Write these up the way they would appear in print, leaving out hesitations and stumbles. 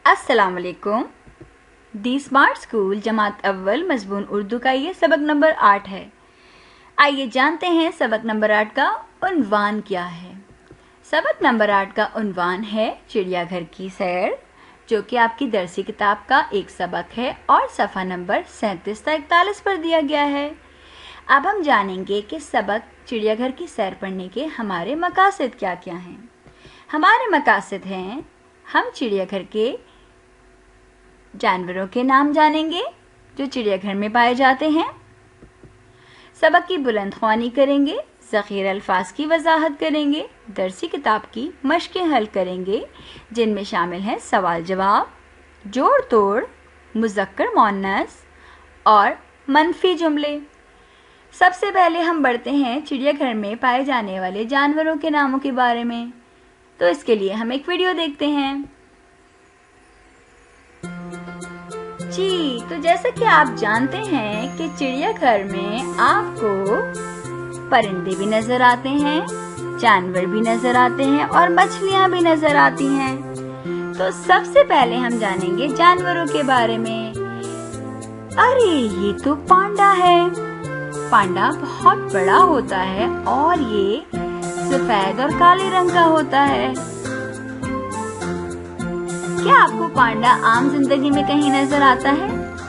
अस्सलाम वालेकुम। दी smart school जमात अव्वल मजबून उर्दू का ये सबक नंबर 8 है। आइए जानते हैं सबक नंबर 8 का उन्वान क्या है। सबक नंबर 8 का उन्वान है चिड़ियाघर की सैर, जो कि आपकी दरसी किताब का एक सबक है और सफ़ा नंबर 37 से 41 पर दिया गया है। अब हम जानेंगे कि सबक चिड़ियाघर की सैर पढ़ने के हमारे मकासद क्या क्या हैं। हमारे मकासद हैं, हम चिड़ियाघर के जानवरों के नाम जानेंगे जो चिड़ियाघर में पाए जाते हैं, सबक की बुलंदख्वानी करेंगे, ज़ख़ीर अल्फाज की वजाहत करेंगे, दरसी किताब की मशक़ें हल करेंगे जिनमें शामिल हैं सवाल जवाब, जोड़ तोड़, मुज़क्कर मुअन्नस और मनफी जुमले। सबसे पहले हम बढ़ते हैं चिड़ियाघर में पाए जाने वाले जानवरों के नामों के बारे में। तो इसके लिए हम एक वीडियो देखते हैं। जी, तो जैसा कि आप जानते हैं कि चिड़ियाघर में आपको परिंदे भी नजर आते हैं, जानवर भी नजर आते हैं और मछलियां भी नजर आती हैं। तो सबसे पहले हम जानेंगे जानवरों के बारे में। अरे, ये तो पांडा है। पांडा बहुत बड़ा होता है और ये सफेद और काले रंग का होता है। क्या आपको पांडा आम जिंदगी में कहीं नजर आता है?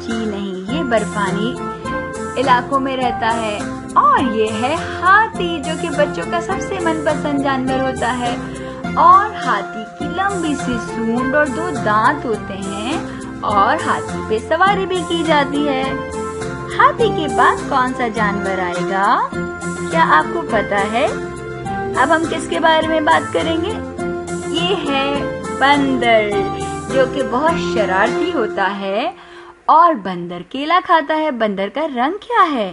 जी नहीं, ये बर्फानी इलाकों में रहता है। और ये है हाथी, जो कि बच्चों का सबसे मनपसंद जानवर होता है। और हाथी की लंबी सी सूंड और 2 दांत होते हैं और हाथी पे सवारी भी की जाती है। हाथी के बाद कौन सा जानवर आएगा? क्या आपको पता है? अब हम किसके बारे में बात करेंगे? ये है बंदर, जो कि बहुत शरारती होता है और बंदर केला खाता है। बंदर का रंग क्या है?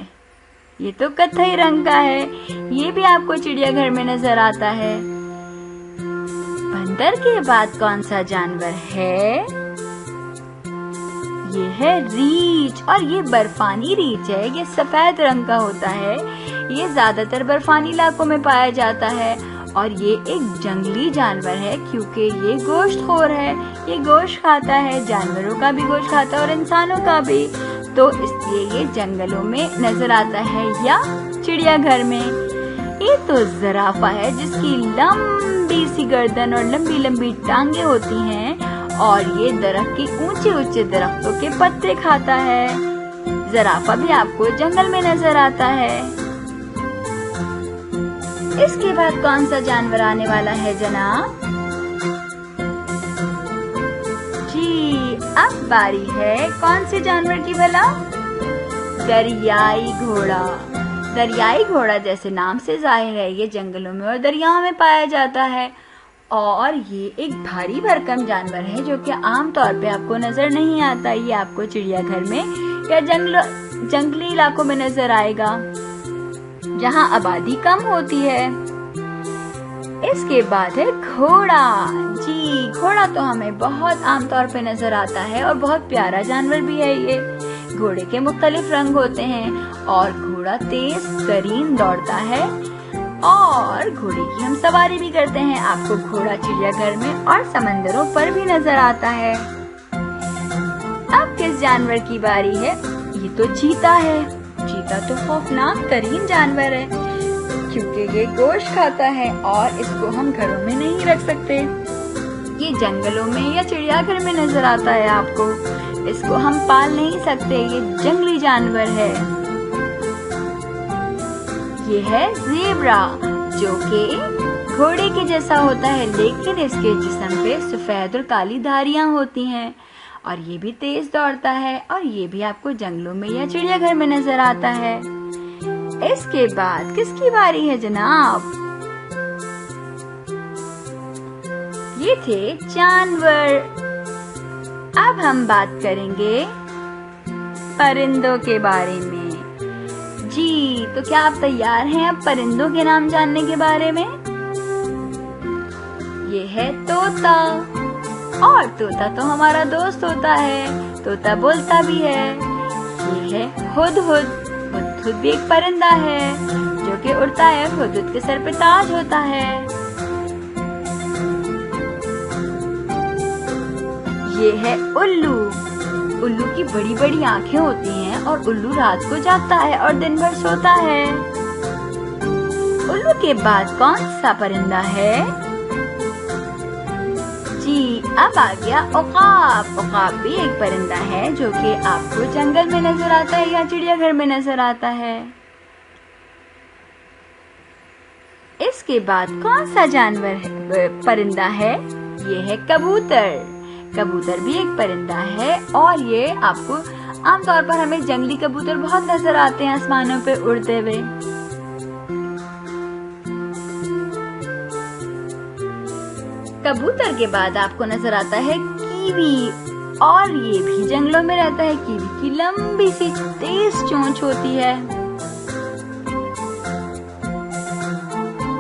ये तो कत्थई रंग का है। ये भी आपको चिड़ियाघर में नजर आता है। बंदर के बाद कौन सा जानवर है? ये है रीछ, और ये बर्फानी रीछ है। ये सफेद रंग का होता है। ये ज्यादातर बर्फानी इलाकों में पाया जाता है और ये एक जंगली जानवर है क्योंकि ये गोश्तखोर है। ये गोश्त खाता है, जानवरों का भी गोश्त खाता है और इंसानों का भी। तो इसलिए ये जंगलों में नजर आता है या चिड़ियाघर में। ये तो ज़राफ़ा है, जिसकी लंबी सी गर्दन और लंबी लंबी टांगे होती हैं और ये दरख्त की ऊंचे ऊंचे दरख्तों के पत्ते खाता है। ज़राफ़ा भी आपको जंगल में नजर आता है। इसके बाद कौन सा जानवर आने वाला है जनाब? जी, अब बारी है कौन से जानवर की भला? दरियाई घोड़ा। दरियाई घोड़ा जैसे नाम से जाहिर है, ये जंगलों में और दरियाओं में पाया जाता है और ये एक भारी भरकम जानवर है जो कि आम तौर पे आपको नजर नहीं आता। ये आपको चिड़ियाघर में या जंगली इलाकों में नजर आएगा जहाँ आबादी कम होती है। इसके बाद है घोड़ा। जी, घोड़ा तो हमें बहुत आमतौर पे नजर आता है और बहुत प्यारा जानवर भी है ये। घोड़े के मुख्तलिफ रंग होते हैं और घोड़ा तेज तरीन दौड़ता है और घोड़े की हम सवारी भी करते हैं। आपको घोड़ा चिड़ियाघर में और समंदरों पर भी नजर आता है। अब किस जानवर की बारी है? ये तो चीता है। चीता तो खौफनाक तरीन जानवर है क्योंकि ये गोश्त खाता है और इसको हम घरों में नहीं रख सकते। ये जंगलों में या चिड़ियाघर में नजर आता है आपको। इसको हम पाल नहीं सकते, ये जंगली जानवर है। ये है ज़ेब्रा, जो कि घोड़े के जैसा होता है लेकिन इसके जिस्म पे सफेद और काली धारियां होती हैं और ये भी तेज दौड़ता है और ये भी आपको जंगलों में या चिड़ियाघर में नजर आता है। इसके बाद किसकी बारी है जनाब? ये थे जानवर। अब हम बात करेंगे परिंदों के बारे में। जी, तो क्या आप तैयार हैं अब परिंदों के नाम जानने के बारे में? ये है तोता, और तोता तो हमारा दोस्त होता है। तोता बोलता भी है। ये है हुदहुद। हुदहुद भी एक परिंदा है जो कि उड़ता है। हुदहुद के सर पे ताज होता है। ये है उल्लू। उल्लू की बड़ी बड़ी आंखें होती हैं और उल्लू रात को जागता है और दिन भर सोता है। उल्लू के बाद कौन सा परिंदा है? जी, अब आ गया उकाब। उकाब भी एक परिंदा है जो कि आपको जंगल में नजर आता है या चिड़ियाघर में नजर आता है। इसके बाद कौन सा जानवर है, परिंदा है? ये है कबूतर। कबूतर भी एक परिंदा है और ये आपको आमतौर पर हमें जंगली कबूतर बहुत नजर आते हैं आसमानों पे उड़ते हुए। कबूतर के बाद आपको नजर आता है कीवी और ये भी जंगलों में रहता है। कीवी की लंबी सी तेज चोंच होती है।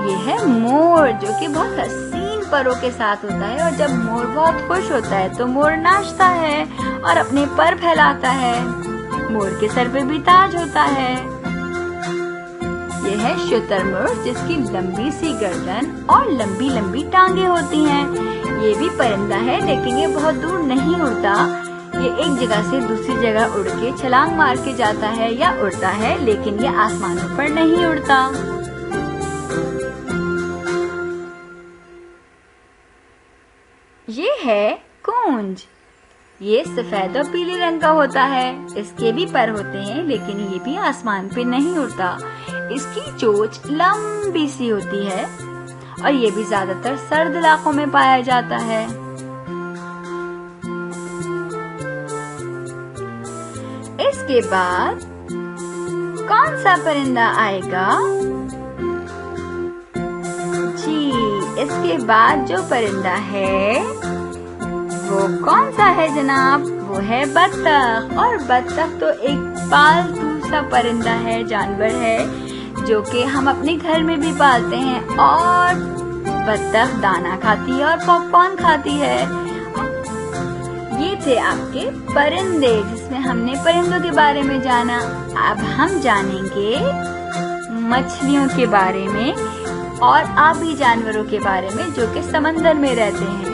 ये है मोर जो कि बहुत हसीन परों के साथ होता है और जब मोर बहुत खुश होता है तो मोर नाचता है और अपने पर फैलाता है। मोर के सर पे भी ताज होता है। ये है शुतुरमुर्ग जिसकी लंबी सी गर्दन और लंबी लंबी टांगे होती हैं। ये भी परिंदा है लेकिन ये बहुत दूर नहीं उड़ता। ये एक जगह से दूसरी जगह उड़ के छलांग मार के जाता है या उड़ता है, लेकिन ये आसमानों पर नहीं उड़ता। ये है कूंज। ये सफेद और पीले रंग का होता है। इसके भी पर होते हैं लेकिन ये भी आसमान पे नहीं उड़ता। इसकी चोंच लंबी सी होती है और ये भी ज्यादातर सर्द इलाकों में पाया जाता है। इसके बाद कौन सा परिंदा आएगा? जी, इसके बाद जो परिंदा है वो कौन सा है जनाब? वो है बत्तख। और बत्तख तो एक पालतू सा परिंदा है, जानवर है जो कि हम अपने घर में भी पालते हैं। और बत्तख दाना खाती है और पॉपकॉर्न खाती है। ये थे आपके परिंदे जिसमें हमने परिंदों के बारे में जाना। अब हम जानेंगे मछलियों के बारे में और आबी जानवरों के बारे में जो कि समंदर में रहते हैं।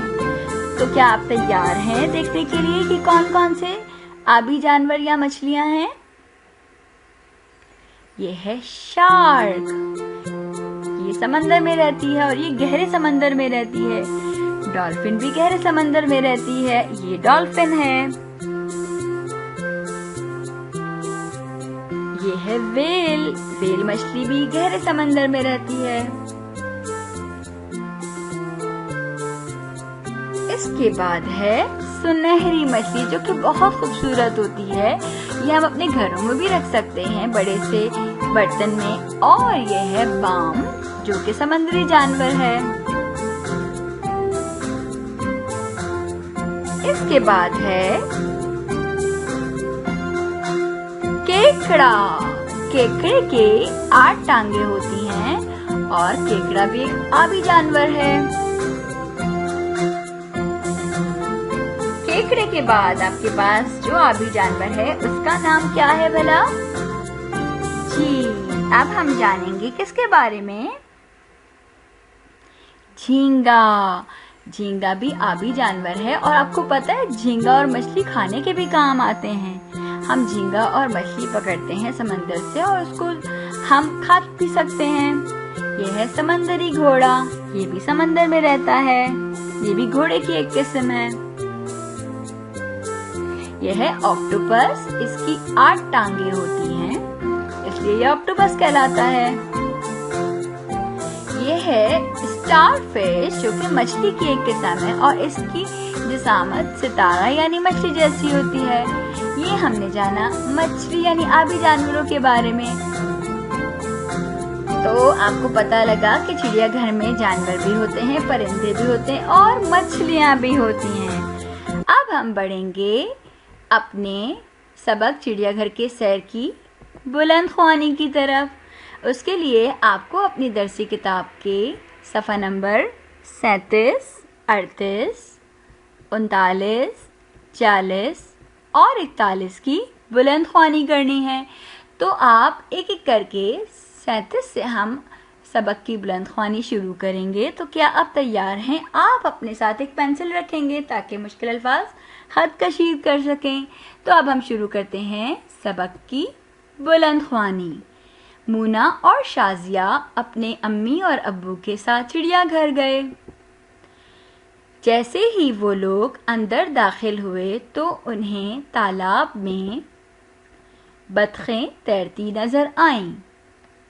तो क्या आप तैयार हैं देखने के लिए कि कौन कौन से आबी जानवर या मछलियां हैं? ये है शार्क। ये समंदर में रहती है और ये गहरे समंदर में रहती है। डॉल्फिन भी गहरे समंदर में रहती है। ये डॉल्फिन है। ये है व्हेल। व्हेल मछली भी गहरे समंदर में रहती है। इसके बाद है सुनहरी मछली जो कि बहुत खूबसूरत होती है। ये हम अपने घरों में भी रख सकते हैं बड़े से बर्तन में। और ये है बाम जो कि समुद्री जानवर है। इसके बाद है केकड़ा। केकड़े के 8 टांगे होती हैं और केकड़ा भी एक आबी जानवर है। केकड़े के बाद आपके पास जो आबी जानवर है उसका नाम क्या है भला? जी, अब हम जानेंगे किसके बारे में? झींगा। झींगा भी आबी जानवर है और आपको पता है झींगा और मछली खाने के भी काम आते हैं। हम झींगा और मछली पकड़ते हैं समंदर से और उसको हम खा भी सकते हैं। ये है समंदरी घोड़ा। ये भी समंदर में रहता है। ये भी घोड़े की एक किस्म है। यह है ऑक्टोपस। इसकी 8 टांगे होती हैं इसलिए यह ऑक्टोपस कहलाता है। यह है स्टारफिश जो कि मछली की एक किस्म है और इसकी जिसामत सितारा यानी मछली जैसी होती है। ये हमने जाना मछली यानी आबी जानवरों के बारे में। तो आपको पता लगा कि चिड़ियाघर में जानवर भी होते हैं, परिंदे भी होते हैं और मछलियाँ भी होती हैं। अब हम बढ़ेंगे अपने सबक चिड़ियाघर के सैर की बुलंद ख्वानी की तरफ। उसके लिए आपको अपनी दरसी किताब के सफ़ा नंबर 37, 38, 39, 40 और 41 की बुलंद ख्वानी करनी है। तो आप एक एक करके 37 से हम सबक की बुलंदख्वानी शुरू करेंगे। तो क्या आप तैयार हैं? आप अपने साथ एक पेंसिल रखेंगे ताकि मुश्किल अल्फाज खत कशीद कर सकें। तो अब हम शुरू करते हैं सबक की बुलंदख्वानी। मूना और शाजिया अपने अम्मी और अब्बू के साथ चिड़ियाघर गए। जैसे ही वो लोग अंदर दाखिल हुए तो उन्हें तालाब में बतखें तैरती नजर आईं।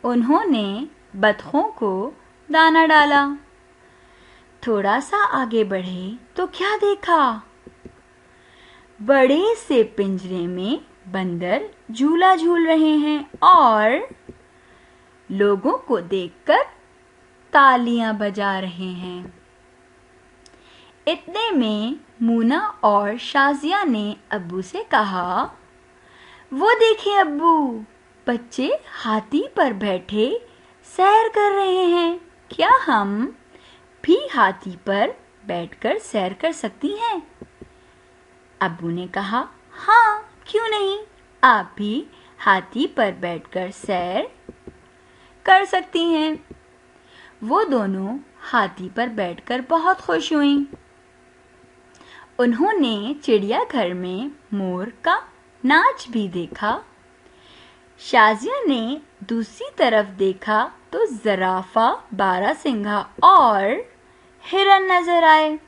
उन्होंने बतखों को दाना डाला। थोड़ा सा आगे बढ़े तो क्या देखा? बड़े से पिंजरे में बंदर झूला झूल रहे हैं और लोगों को देखकर तालियां बजा रहे हैं। इतने में मूना और शाजिया ने अब्बू से कहा, वो देखें अब्बू, बच्चे हाथी पर बैठे सैर कर रहे हैं। क्या हम भी हाथी पर बैठकर सैर कर सकती हैं? अब्बू ने कहा, हाँ क्यों नहीं, आप भी हाथी पर बैठकर सैर कर सकती हैं। वो दोनों हाथी पर बैठकर बहुत खुश हुईं। उन्होंने चिड़ियाघर में मोर का नाच भी देखा। शाजिया ने दूसरी तरफ देखा तो ज़राफ़ा, बारहसिंगा और हिरन नजर आए।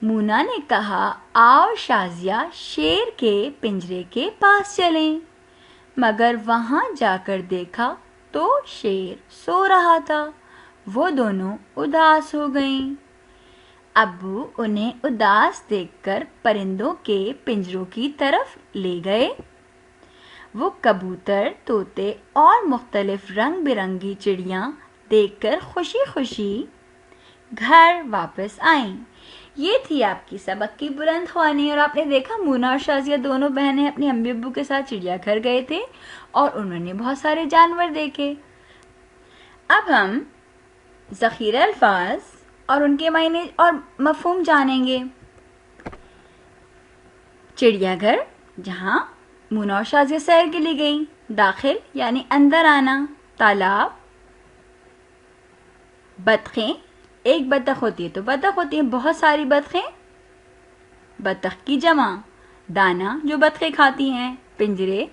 मूना ने कहा, आओ शाजिया, शेर के पिंजरे के पास चलें। मगर वहां जाकर देखा तो शेर सो रहा था। वो दोनों उदास हो गईं। अब्बू उन्हें उदास देखकर परिंदों के पिंजरों की तरफ ले गए। वो कबूतर, तोते और मुख्तलिफ रंग बिरंगी चिड़ियां देखकर खुशी खुशी घर वापस आईं। ये थी आपकी सबक की बुलंदख्वानी। और आपने देखा मूना और शाजिया दोनों बहनें अपने अम्मी अब्बू के साथ चिड़ियाघर गए थे और उन्होंने बहुत सारे जानवर देखे। अब हम ज़ख़ीरा अल्फाज और उनके मायने और मफ़हूम जानेंगे। चिड़ियाघर, जहाँ मूना और शाजिया सैर के लिए गई। दाखिल यानी अंदर आना। तालाब, बतखें, एक बतख होती है तो बतख होती है, बहुत सारी बतखें, बतख की जमा। दाना, जो बतखें खाती हैं। पिंजरे,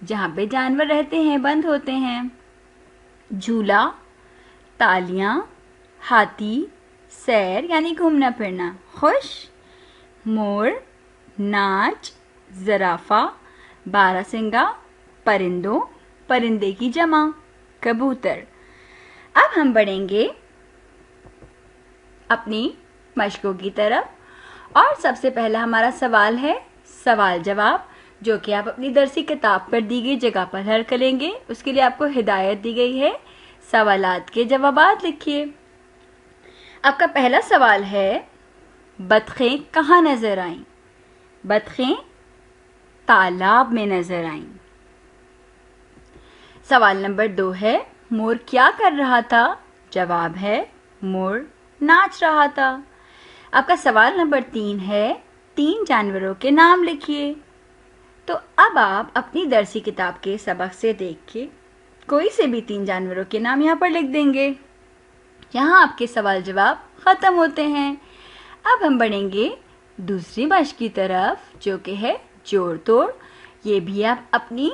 जहाँ पे जानवर रहते हैं, बंद होते हैं। झूला, तालियां, हाथी, सैर यानी घूमना फिरना। खुश, मोर, नाच, ज़राफ़ा, बारहसिंगा, परिंदों, परिंदे की जमा, कबूतर। अब हम बढ़ेंगे अपनी मशकों की तरफ और सबसे पहला हमारा सवाल है सवाल जवाब, जो कि आप अपनी दरसी किताब पर दी गई जगह पर हल करेंगे। उसके लिए आपको हिदायत दी गई है, सवालात के जवाबात लिखिए। आपका पहला सवाल है, बतखें कहाँ नजर आईं? बतखें तालाब में नजर आईं। सवाल नंबर 2 है, मोर क्या कर रहा था? जवाब है, मोर नाच रहा था। आपका सवाल नंबर 3 है, 3 जानवरों के नाम लिखिए। तो अब आप अपनी दरसी किताब के सबक से देख के कोई से भी 3 जानवरों के नाम यहाँ पर लिख देंगे। यहाँ आपके सवाल जवाब खत्म होते हैं। अब हम बढ़ेंगे दूसरी मश्क की तरफ, जो कि है जोड़ तोड़। ये भी आप अपनी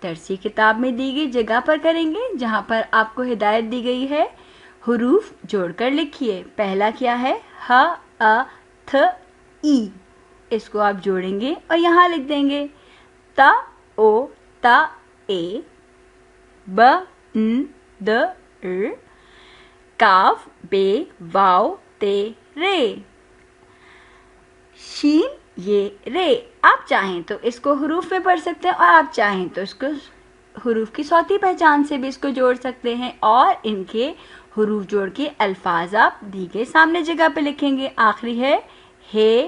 दरसी किताब में दी गई जगह पर करेंगे, जहाँ पर आपको हिदायत दी गई है हुरूफ जोड़कर लिखिए। पहला क्या है? ह, अ, थ, ई। इसको आप जोड़ेंगे और यहाँ लिख देंगे ता, ओ, ता, ए, ब, न, द, र, काफ, बे, वाव, ते, रे, शीन, ये, रे। आप चाहें तो इसको हुरूफ में पढ़ सकते हैं और आप चाहें तो इसको हुरूफ की सौती पहचान से भी इसको जोड़ सकते हैं और इनके हुरूफ जोड़ के अल्फाज आप दी गए सामने जगह पे लिखेंगे। आखिरी है हे,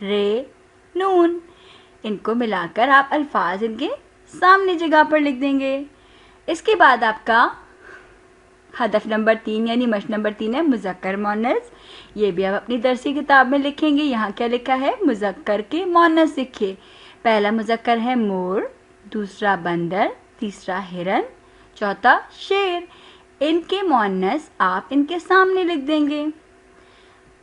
रे, नून। इनको मिलाकर आप अल्फाज इनके सामने जगह पर लिख देंगे। इसके बाद आपका हदफ नंबर 3 यानी मश्क नंबर 3 है मुज़क्कर मुअन्नस। ये भी आप अपनी दरसी किताब में लिखेंगे। यहाँ क्या लिखा है? मुज़क्कर के मुअन्नस लिखिए। पहला मुज़क्कर है मोर, दूसरा बंदर, तीसरा हिरन, चौथा शेर। इनके मुअन्नस आप इनके सामने लिख देंगे।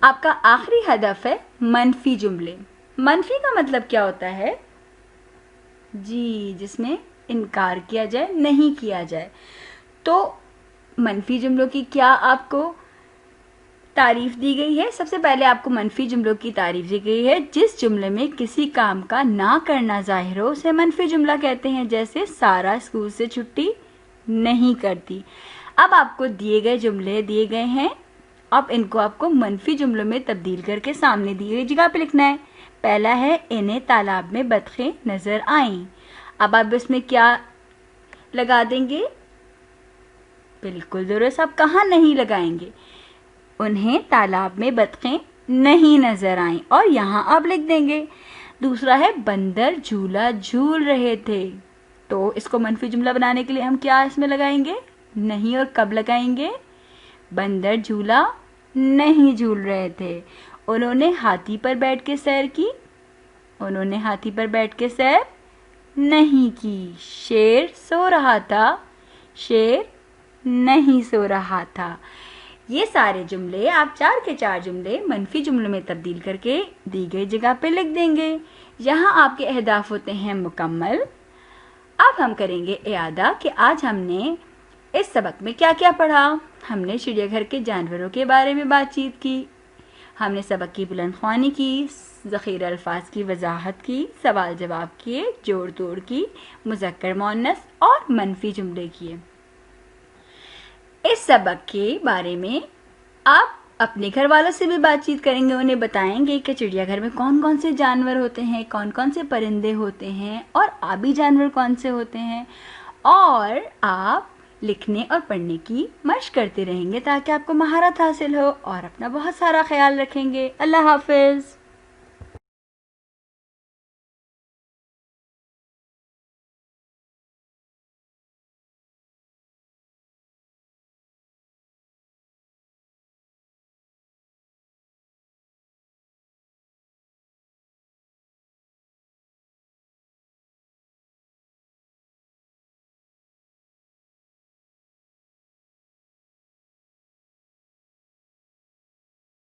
आपका आखिरी हदफ है मनफी जुमले। मनफी का मतलब क्या होता है जी, जिसमें इनकार किया जाए, नहीं किया जाए। तो मनफी जुमलों की क्या आपको तारीफ दी गई है? सबसे पहले आपको मनफी जुमलों की तारीफ दी गई है जिस जुमले में किसी काम का ना करना जाहिर हो उसे मनफी जुमला कहते हैं। जैसे सारा स्कूल से छुट्टी नहीं करती। अब आपको दिए गए जुमले दिए गए हैं, अब इनको आपको मनफी जुमलों में तब्दील करके सामने दी गई जगह पे लिखना है। पहला है इन्हें तालाब में बतखें नजर आईं। अब आप इसमें क्या लगा देंगे? बिल्कुल दुरुस्त, आप कहाँ नहीं लगाएंगे? उन्हें तालाब में बतखें नहीं नजर आईं, और यहाँ आप लिख देंगे। दूसरा है बंदर झूला झूल रहे थे। तो इसको मनफी जुमला बनाने के लिए हम क्या इसमें लगाएंगे? नहीं। और कब लगाएंगे? बंदर झूला नहीं झूल रहे थे। उन्होंने हाथी पर बैठ के सैर की। उन्होंने हाथी पर बैठ के सैर नहीं की। शेर सो रहा था। शेर नहीं सो रहा था। ये सारे जुमले आप 4 के 4 जुमले मनफी जुमलों में तब्दील करके दी गई जगह पे लिख देंगे। यहाँ आपके अहदाफ होते हैं मुकम्मल। अब हम करेंगे इयादा कि आज हमने इस सबक में क्या क्या पढ़ा। हमने चिड़ियाघर के जानवरों के बारे में बातचीत की, हमने सबक की बुलंदख्वानी की, ज़ख़ीरा अल्फाज की वजाहत की, सवाल जवाब किए, जोड़ तोड़ की, मुज़क्कर मुअन्नस और मनफी जुमले किए। इस सबक के बारे में आप अपने घर वालों से भी बातचीत करेंगे, उन्हें बताएंगे कि चिड़ियाघर में कौन कौन से जानवर होते हैं, कौन कौन से परिंदे होते हैं और आबी जानवर कौन से होते हैं। और आप लिखने और पढ़ने की मशक करते रहेंगे ताकि आपको महारत हासिल हो, और अपना बहुत सारा ख्याल रखेंगे। अल्लाह हाफिज।